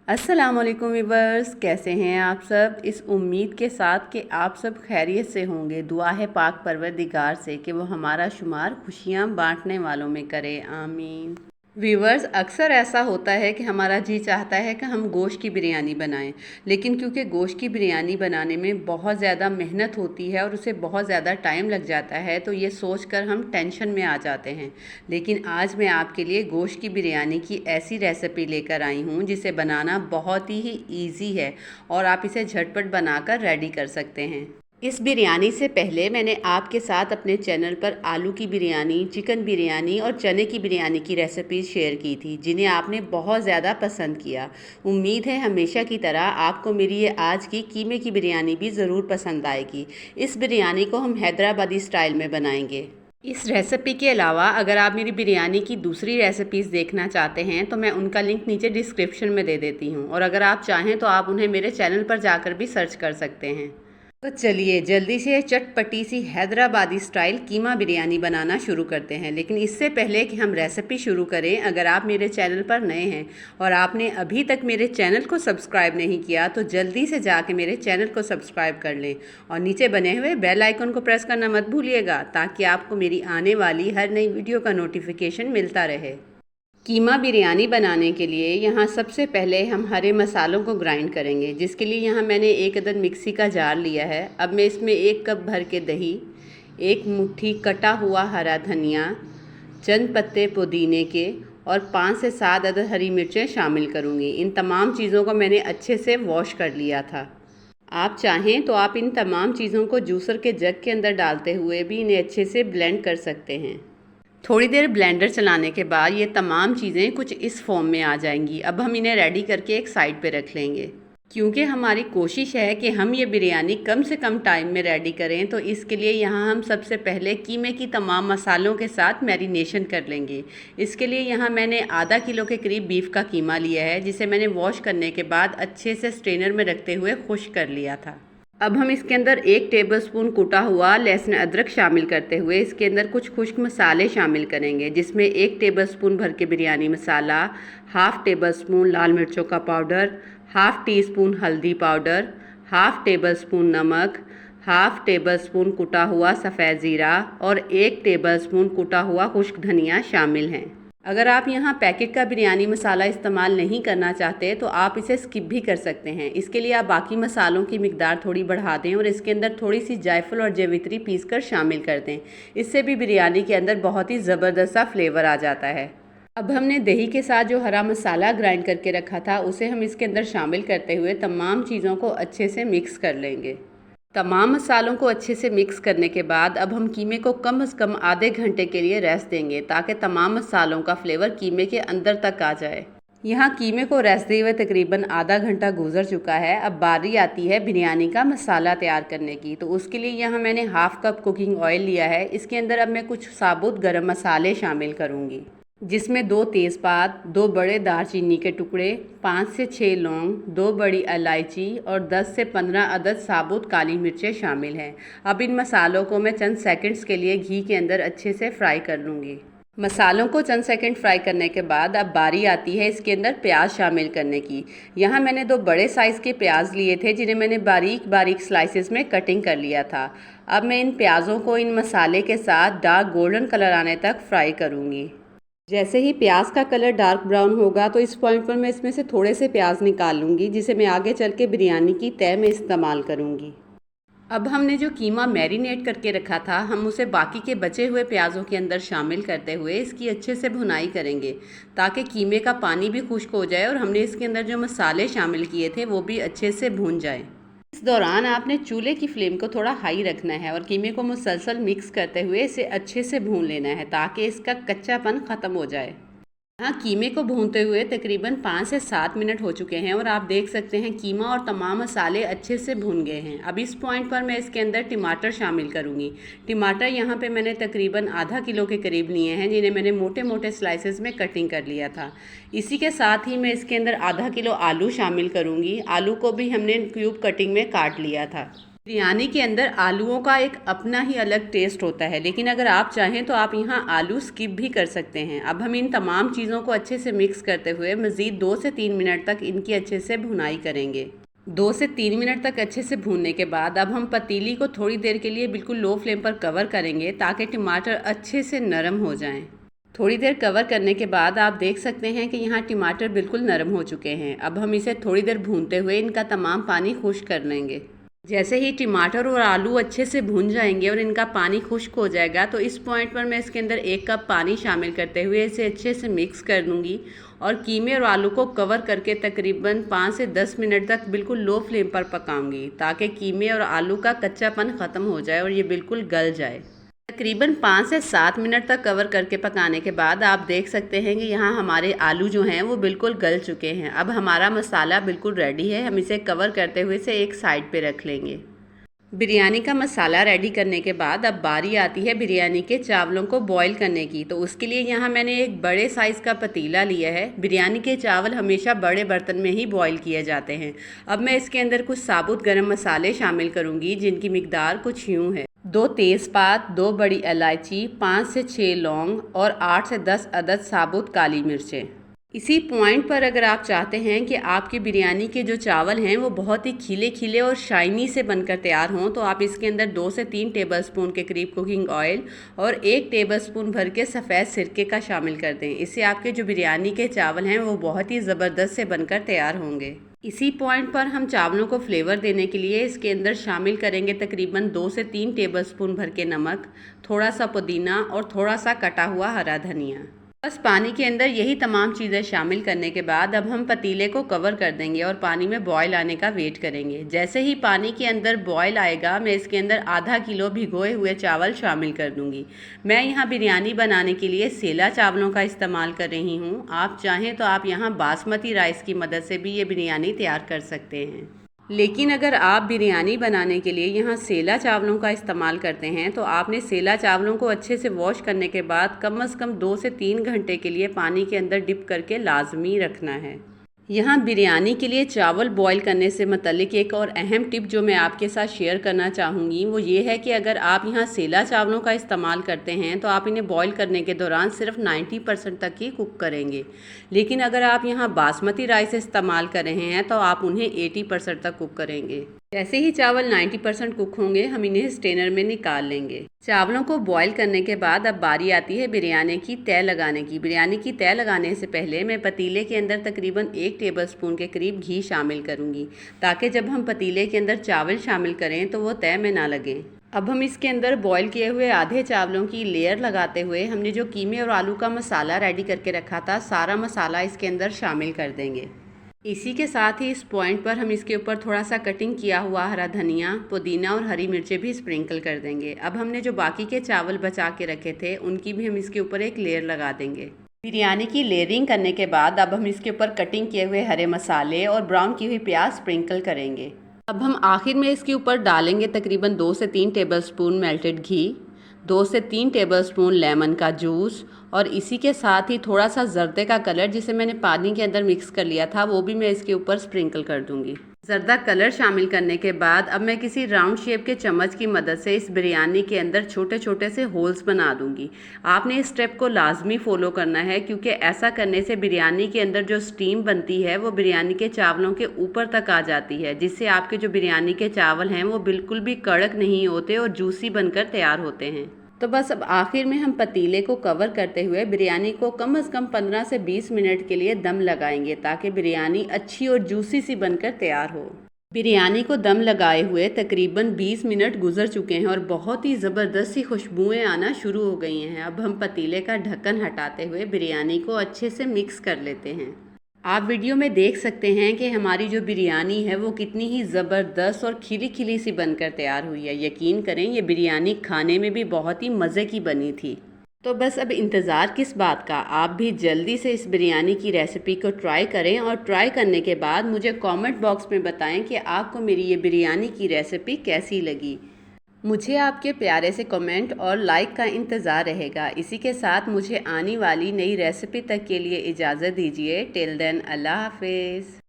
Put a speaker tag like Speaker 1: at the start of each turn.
Speaker 1: अस्सलामुअलैकुम वीवर्स, कैसे हैं आप सब। इस उम्मीद के साथ कि आप सब खैरियत से होंगे। दुआ है पाक परवरदिगार से कि वो हमारा शुमार खुशियाँ बांटने वालों में करे, आमीन। वीवर्स, अक्सर ऐसा होता है कि हमारा जी चाहता है कि हम गोश्त की बिरयानी बनाएं, लेकिन क्योंकि गोश्त की बिरयानी बनाने में बहुत ज़्यादा मेहनत होती है और उसे बहुत ज़्यादा टाइम लग जाता है, तो ये सोचकर हम टेंशन में आ जाते हैं। लेकिन आज मैं आपके लिए गोश्त की बिरयानी की ऐसी रेसिपी लेकर आई हूँ जिसे बनाना बहुत ही ईजी है और आप इसे झटपट बनाकर रेडी कर सकते हैं। इस बिरयानी से पहले मैंने आपके साथ अपने चैनल पर आलू की बिरयानी, चिकन बिरयानी और चने की बिरयानी की रेसिपीज़ शेयर की थी, जिन्हें आपने बहुत ज़्यादा पसंद किया। उम्मीद है हमेशा की तरह आपको मेरी ये आज की कीमे की बिरयानी भी ज़रूर पसंद आएगी। इस बिरयानी को हम हैदराबादी स्टाइल में बनाएंगे। इस रेसिपी के अलावा अगर आप मेरी बिरयानी की दूसरी रेसिपीज़ देखना चाहते हैं तो मैं उनका लिंक नीचे डिस्क्रिप्शन में दे देती हूँ, और अगर आप चाहें तो आप उन्हें मेरे चैनल पर जाकर भी सर्च कर सकते हैं। तो चलिए जल्दी से चटपटी सी हैदराबादी स्टाइल कीमा बिरयानी बनाना शुरू करते हैं। लेकिन इससे पहले कि हम रेसिपी शुरू करें, अगर आप मेरे चैनल पर नए हैं और आपने अभी तक मेरे चैनल को सब्सक्राइब नहीं किया तो जल्दी से जाके मेरे चैनल को सब्सक्राइब कर लें और नीचे बने हुए बेल आइकन को प्रेस करना मत भूलिएगा, ताकि आपको मेरी आने वाली हर नई वीडियो का नोटिफिकेशन मिलता रहे। कीमा बिरयानी बनाने के लिए यहाँ सबसे पहले हम हरे मसालों को ग्राइंड करेंगे, जिसके लिए यहाँ मैंने एक अदद मिक्सी का जार लिया है। अब मैं इसमें 1 कप भर के दही, 1 मुट्ठी कटा हुआ हरा धनिया, चंद पत्ते पुदीने के और 5 से 7 अदद हरी मिर्चें शामिल करूँगी। इन तमाम चीज़ों को मैंने अच्छे से वॉश कर लिया था। आप चाहें तो आप इन तमाम चीज़ों को जूसर के जग के अंदर डालते हुए भी इन्हें अच्छे से ब्लेंड कर सकते हैं। थोड़ी देर ब्लेंडर चलाने के बाद ये तमाम चीज़ें कुछ इस फॉर्म में आ जाएंगी। अब हम इन्हें रेडी करके एक साइड पे रख लेंगे। क्योंकि हमारी कोशिश है कि हम ये बिरयानी कम से कम टाइम में रेडी करें, तो इसके लिए यहाँ हम सबसे पहले कीमे की तमाम मसालों के साथ मैरिनेशन कर लेंगे। इसके लिए यहाँ मैंने आधा किलो के करीब बीफ का कीमा लिया है, जिसे मैंने वॉश करने के बाद अच्छे से स्ट्रेनर में रखते हुए खुश्क कर लिया था। अब हम इसके अंदर 1 टेबलस्पून कुटा हुआ लहसुन अदरक शामिल करते हुए इसके अंदर कुछ खुश्क मसाले शामिल करेंगे, जिसमें 1 टेबलस्पून भर के बिरयानी मसाला, हाफ़ टेबलस्पून लाल मिर्चों का पाउडर, हाफ़ टी स्पून हल्दी पाउडर, हाफ़ टेबलस्पून नमक, हाफ़ टेबलस्पून कुटा हुआ सफ़ेद ज़ीरा और 1 टेबलस्पून कुटा हुआ खुश्क धनिया शामिल हैं। अगर आप यहाँ पैकेट का बिरयानी मसाला इस्तेमाल नहीं करना चाहते तो आप इसे स्किप भी कर सकते हैं। इसके लिए आप बाकी मसालों की मिकदार थोड़ी बढ़ा दें और इसके अंदर थोड़ी सी जायफल और जवित्री पीस कर शामिल कर दें। इससे भी बिरयानी के अंदर बहुत ही ज़बरदस्त सा फ्लेवर आ जाता है। अब हमने दही के साथ जो हरा मसाला ग्राइंड करके रखा था उसे हम इसके अंदर शामिल करते हुए तमाम चीज़ों को अच्छे से मिक्स कर लेंगे। तमाम मसालों को अच्छे से मिक्स करने के बाद अब हम कीमे को कम से कम आधे घंटे के लिए रेस्ट देंगे, ताकि तमाम मसालों का फ्लेवर कीमे के अंदर तक आ जाए। यहाँ कीमे को रेस्ट दिए हुए तकरीबन आधा घंटा गुजर चुका है। अब बारी आती है बिरयानी का मसाला तैयार करने की। तो उसके लिए यहाँ मैंने हाफ़ कप कुकिंग ऑयल लिया है। इसके अंदर अब मैं कुछ साबुत गरम मसाले शामिल करूँगी, जिसमें 2 तेज़पात, 2 बड़े दालचीनी के टुकड़े, 5 से 6 लौंग, 2 बड़ी इलायची और 10 से 15 अदद साबुत काली मिर्चें शामिल हैं। अब इन मसालों को मैं चंद सेकंड्स के लिए घी के अंदर अच्छे से फ्राई कर लूँगी। मसालों को चंद सेकंड फ्राई करने के बाद अब बारी आती है इसके अंदर प्याज शामिल करने की। यहाँ मैंने 2 बड़े साइज़ के प्याज लिए थे, जिन्हें मैंने बारीक बारीक स्लाइसेस में कटिंग कर लिया था। अब मैं इन प्याज़ों को इन मसाले के साथ डार्क गोल्डन कलर आने तक फ्राई करूँगी। जैसे ही प्याज का कलर डार्क ब्राउन होगा तो इस पॉइंट पर मैं इसमें से थोड़े से प्याज निकाल लूँगी, जिसे मैं आगे चल के बिरयानी की तय में इस्तेमाल करूँगी। अब हमने जो कीमा मैरिनेट करके रखा था, हम उसे बाकी के बचे हुए प्याज़ों के अंदर शामिल करते हुए इसकी अच्छे से भुनाई करेंगे, ताकि कीमे का पानी भी खुश्क हो जाए और हमने इसके अंदर जो मसाले शामिल किए थे वो भी अच्छे से भून जाए। इस दौरान आपने चूल्हे की फ्लेम को थोड़ा हाई रखना है और कीमे को मुसलसल मिक्स करते हुए इसे अच्छे से भून लेना है, ताकि इसका कच्चापन ख़त्म हो जाए। यहाँ कीमे को भूनते हुए तकरीबन 5 से 7 मिनट हो चुके हैं और आप देख सकते हैं कीमा और तमाम मसाले अच्छे से भून गए हैं। अब इस पॉइंट पर मैं इसके अंदर टमाटर शामिल करूँगी। टमाटर यहाँ पे मैंने तकरीबन आधा किलो के करीब लिए हैं, जिन्हें मैंने मोटे मोटे स्लाइसेस में कटिंग कर लिया था। इसी के साथ ही मैं इसके अंदर आधा किलो आलू शामिल करूँगी। आलू को भी हमने क्यूब कटिंग में काट लिया था। बिरयानी के अंदर आलूओं का एक अपना ही अलग टेस्ट होता है, लेकिन अगर आप चाहें तो आप यहाँ आलू स्किप भी कर सकते हैं। अब हम इन तमाम चीज़ों को अच्छे से मिक्स करते हुए मज़ीद 2 से 3 मिनट तक इनकी अच्छे से भुनाई करेंगे। 2 से 3 मिनट तक अच्छे से भूनने के बाद अब हम पतीली को थोड़ी देर के लिए बिल्कुल लो फ्लेम पर कवर करेंगे ताकि टमाटर अच्छे से नरम हो जाएं। थोड़ी देर कवर करने के बाद आप देख सकते हैं कि यहाँ टमाटर बिल्कुल नरम हो चुके हैं। अब हम इसे थोड़ी देर भूनते हुए इनका तमाम पानी खुश्क कर लेंगे। जैसे ही टमाटर और आलू अच्छे से भून जाएंगे और इनका पानी खुश्क हो जाएगा तो इस पॉइंट पर मैं इसके अंदर 1 कप पानी शामिल करते हुए इसे अच्छे से मिक्स कर दूंगी और कीमे और आलू को कवर करके तकरीबन 5 से 10 मिनट तक बिल्कुल लो फ्लेम पर पकाऊंगी ताकि कीमे और आलू का कच्चापन ख़त्म हो जाए और ये बिल्कुल गल जाए। तकरीबन 5 से 7 मिनट तक कवर करके पकाने के बाद आप देख सकते हैं कि यहाँ हमारे आलू जो हैं वो बिल्कुल गल चुके हैं। अब हमारा मसाला बिल्कुल रेडी है। हम इसे कवर करते हुए इसे एक साइड पे रख लेंगे। बिरयानी का मसाला रेडी करने के बाद अब बारी आती है बिरयानी के चावलों को बॉईल करने की। तो उसके लिए यहाँ मैंने एक बड़े साइज़ का पतीला लिया है। बिरयानी के चावल हमेशा बड़े बर्तन में ही बॉईल किए जाते हैं। अब मैं इसके अंदर कुछ साबुत गरम मसाले शामिल करूँगी जिनकी मिकदार कुछ यूँ है: 2 तेज़पात, 2 बड़ी इलायची, 5 से 6 लौंग और 8 से 10 अदद साबुत काली मिर्चें। इसी पॉइंट पर अगर आप चाहते हैं कि आपकी बिरयानी के जो चावल हैं वो बहुत ही खिले खिले और शाइनी से बनकर तैयार हों तो आप इसके अंदर 2 से 3 टेबलस्पून के करीब कुकिंग ऑयल और 1 टेबलस्पून भर के सफ़ेद सिरके का शामिल कर दें। इससे आपके जो बिरयानी के चावल हैं वो बहुत ही ज़बरदस्त से बनकर तैयार होंगे। इसी पॉइंट पर हम चावलों को फ्लेवर देने के लिए इसके अंदर शामिल करेंगे तकरीबन 2 से 3 टेबलस्पून भर के नमक, थोड़ा सा पुदीना और थोड़ा सा कटा हुआ हरा धनिया। बस पानी के अंदर यही तमाम चीज़ें शामिल करने के बाद अब हम पतीले को कवर कर देंगे और पानी में बॉयल आने का वेट करेंगे। जैसे ही पानी के अंदर बॉयल आएगा मैं इसके अंदर आधा किलो भिगोए हुए चावल शामिल कर दूंगी। मैं यहाँ बिरयानी बनाने के लिए सेला चावलों का इस्तेमाल कर रही हूँ। आप चाहें तो आप यहाँ बासमती राइस की मदद से भी ये बिरयानी तैयार कर सकते हैं, लेकिन अगर आप बिरयानी बनाने के लिए यहाँ सेला चावलों का इस्तेमाल करते हैं तो आपने सेला चावलों को अच्छे से वॉश करने के बाद कम से कम 2 से 3 घंटे के लिए पानी के अंदर डिप करके लाजमी रखना है। यहाँ बिरयानी के लिए चावल बॉईल करने से मतलब एक और अहम टिप जो मैं आपके साथ शेयर करना चाहूँगी वो ये है कि अगर आप यहाँ सेला चावलों का इस्तेमाल करते हैं तो आप इन्हें बॉईल करने के दौरान सिर्फ 90% तक ही कुक करेंगे, लेकिन अगर आप यहाँ बासमती राइस इस्तेमाल कर रहे हैं तो आप उन्हें 80% तक कुक करेंगे। जैसे ही चावल 90% कुक होंगे हम इन्हें स्ट्रेनर में निकाल लेंगे। चावलों को बॉईल करने के बाद अब बारी आती है बिरयानी की तह लगाने की। बिरयानी की तह लगाने से पहले मैं पतीले के अंदर तकरीबन 1 टेबलस्पून के करीब घी शामिल करूंगी ताकि जब हम पतीले के अंदर चावल शामिल करें तो वो तह में ना लगें। अब हम इसके अंदर बॉईल किए हुए आधे चावलों की लेयर लगाते हुए हमने जो कीमे और आलू का मसाला रेडी करके रखा था सारा मसाला इसके अंदर शामिल कर देंगे। इसी के साथ ही इस पॉइंट पर हम इसके ऊपर थोड़ा सा कटिंग किया हुआ हरा धनिया, पुदीना और हरी मिर्चें भी स्प्रिंकल कर देंगे। अब हमने जो बाकी के चावल बचा के रखे थे उनकी भी हम इसके ऊपर एक लेयर लगा देंगे। बिरयानी की लेयरिंग करने के बाद अब हम इसके ऊपर कटिंग किए हुए हरे मसाले और ब्राउन की हुई प्याज स्प्रिंकल करेंगे। अब हम आखिर में इसके ऊपर डालेंगे तकरीबन 2 से 3 टेबलस्पून मेल्टेड घी, 2 से 3 टेबलस्पून लेमन का जूस और इसी के साथ ही थोड़ा सा जर्दे का कलर जिसे मैंने पानी के अंदर मिक्स कर लिया था वो भी मैं इसके ऊपर स्प्रिंकल कर दूंगी। जर्दा कलर शामिल करने के बाद अब मैं किसी राउंड शेप के चम्मच की मदद से इस बिरयानी के अंदर छोटे छोटे से होल्स बना दूंगी। आपने इस स्टेप को लाजमी फॉलो करना है क्योंकि ऐसा करने से बिरयानी के अंदर जो स्टीम बनती है वो बिरयानी के चावलों के ऊपर तक आ जाती है, जिससे आपके जो बिरयानी के चावल हैं वो बिल्कुल भी कड़क नहीं होते और जूसी बनकर तैयार होते हैं। तो बस अब आखिर में हम पतीले को कवर करते हुए बिरयानी को कम से कम 15 से 20 मिनट के लिए दम लगाएंगे ताकि बिरयानी अच्छी और जूसी सी बनकर तैयार हो। बिरयानी को दम लगाए हुए तकरीबन 20 मिनट गुजर चुके हैं और बहुत ही ज़बरदस्त सी खुशबुएं आना शुरू हो गई हैं। अब हम पतीले का ढक्कन हटाते हुए बिरयानी को अच्छे से मिक्स कर लेते हैं। आप वीडियो में देख सकते हैं कि हमारी जो बिरयानी है वो कितनी ही ज़बरदस्त और खिली खिली सी बनकर तैयार हुई है। यकीन करें ये बिरयानी खाने में भी बहुत ही मज़े की बनी थी। तो बस अब इंतज़ार किस बात का, आप भी जल्दी से इस बिरयानी की रेसिपी को ट्राई करें और ट्राई करने के बाद मुझे कमेंट बॉक्स में बताएं कि आपको मेरी ये बिरयानी की रेसिपी कैसी लगी। मुझे आपके प्यारे से कमेंट और लाइक का इंतज़ार रहेगा। इसी के साथ मुझे आने वाली नई रेसिपी तक के लिए इजाज़त दीजिए। टिल देन अल्लाह हाफिज़।